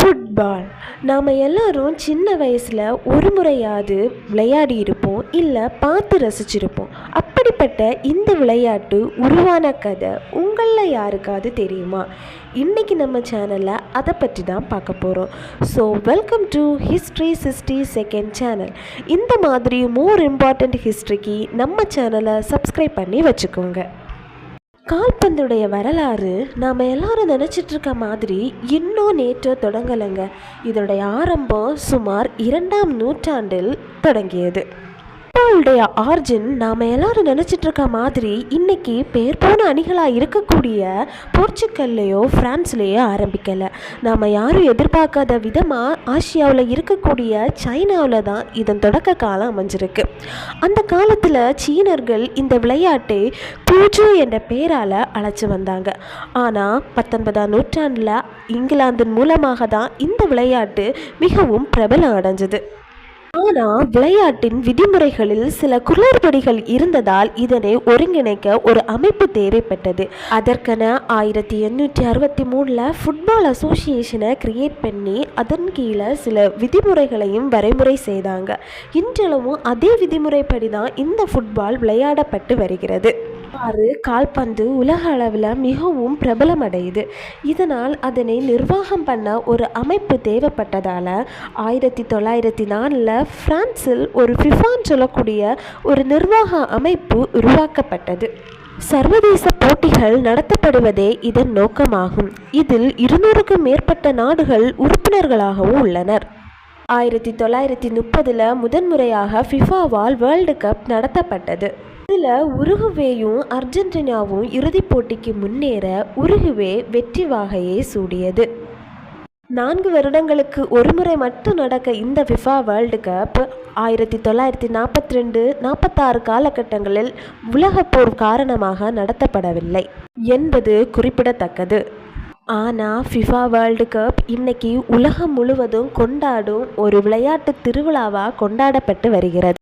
Football நாம் எல்லாரும் சின்ன வயசில் ஒரு முறையாவது விளையாடி இருப்போம், இல்லை பார்த்து ரசிச்சிருப்போம். அப்படிப்பட்ட இந்த விளையாட்டு உருவான கதை உங்களில் யாருக்காவது தெரியுமா? இன்றைக்கி நம்ம சேனலில் அதை பற்றி தான் பார்க்க போகிறோம். So welcome to history 60 channel. இந்த மாதிரி மோர் இம்பார்ட்டண்ட் ஹிஸ்ட்ரிக்கு நம்ம சேனலை சப்ஸ்கிரைப் பண்ணி வச்சுக்கோங்க. கால்பந்துடைய வரலாறு நாம் எல்லாரும் நினச்சிட்ருக்க மாதிரி இன்னும் நேற்று தொடங்கலைங்க. இதோடைய ஆரம்பம் சுமார் 2ஆம் நூற்றாண்டில் தொடங்கியது. ஃபுட்பாலுடைய ஆர்ஜின் நாம் எல்லாரும் நினச்சிட்ருக்க மாதிரி இன்றைக்கி பேர் போன அணிகளாக இருக்கக்கூடிய போர்ச்சுக்கல்லையோ ஃப்ரான்ஸ்லேயோ ஆரம்பிக்கலை. நாம் யாரும் எதிர்பார்க்காத விதமாக ஆசியாவில் இருக்கக்கூடிய சைனாவில் தான் இதன் தொடக்க காலம் அமைஞ்சிருக்கு. அந்த காலத்தில் சீனர்கள் இந்த விளையாட்டை பூஜோ என்ற பெயரால் அழைச்சி வந்தாங்க. ஆனால் 19ஆம் நூற்றாண்டில் இங்கிலாந்தின் மூலமாக தான் இந்த விளையாட்டு மிகவும் பிரபலம் அடைஞ்சது. ஆனால் விளையாட்டின் விதிமுறைகளில் சில குளறுபடிகள் இருந்ததால் இதனை ஒருங்கிணைக்க ஒரு அமைப்பு தேவைப்பட்டது. அதற்கென 1863 ஃபுட்பால் அசோசியேஷனை கிரியேட் பண்ணி அதன் கீழே சில விதிமுறைகளையும் வரைமுறை செய்தாங்க. இன்றளவும் அதே விதிமுறைப்படி தான் இந்த ஃபுட்பால் விளையாடப்பட்டு வருகிறது. கால்பந்து உலக அளவில் மிகவும் பிரபலமடையுது. இதனால் அதனை நிர்வாகம் பண்ண ஒரு அமைப்பு தேவைப்பட்டதால் 1904 பிரான்சில் ஒரு ஃபிஃபான்னு சொல்லக்கூடிய ஒரு நிர்வாக அமைப்பு உருவாக்கப்பட்டது. சர்வதேச போட்டிகள் நடத்தப்படுவதே இதன் நோக்கமாகும். இதில் 200க்கும் மேற்பட்ட நாடுகள் உறுப்பினர்களாகவும் உள்ளனர். 1930 முதன்முறையாக ஃபிஃபாவால் வேர்ல்டு கப் நடத்தப்பட்டது. இதில் உருகுவேயும் அர்ஜென்டினாவும் இறுதிப் போட்டிக்கு முன்னேற உருகுவே வெற்றி வாகையை சூடியது. 4 வருடங்களுக்கு ஒரு முறை மட்டும் நடக்க இந்த ஃபிஃபா வேர்ல்டு கப் 1942-46 காலகட்டங்களில் உலகப்போர் காரணமாக நடத்தப்படவில்லை என்பது குறிப்பிடத்தக்கது. ஆனால் ஃபிஃபா வேர்ல்டு கப் இன்னைக்கு உலகம் முழுவதும் கொண்டாடும் ஒரு விளையாட்டு திருவிழாவாக கொண்டாடப்பட்டு வருகிறது.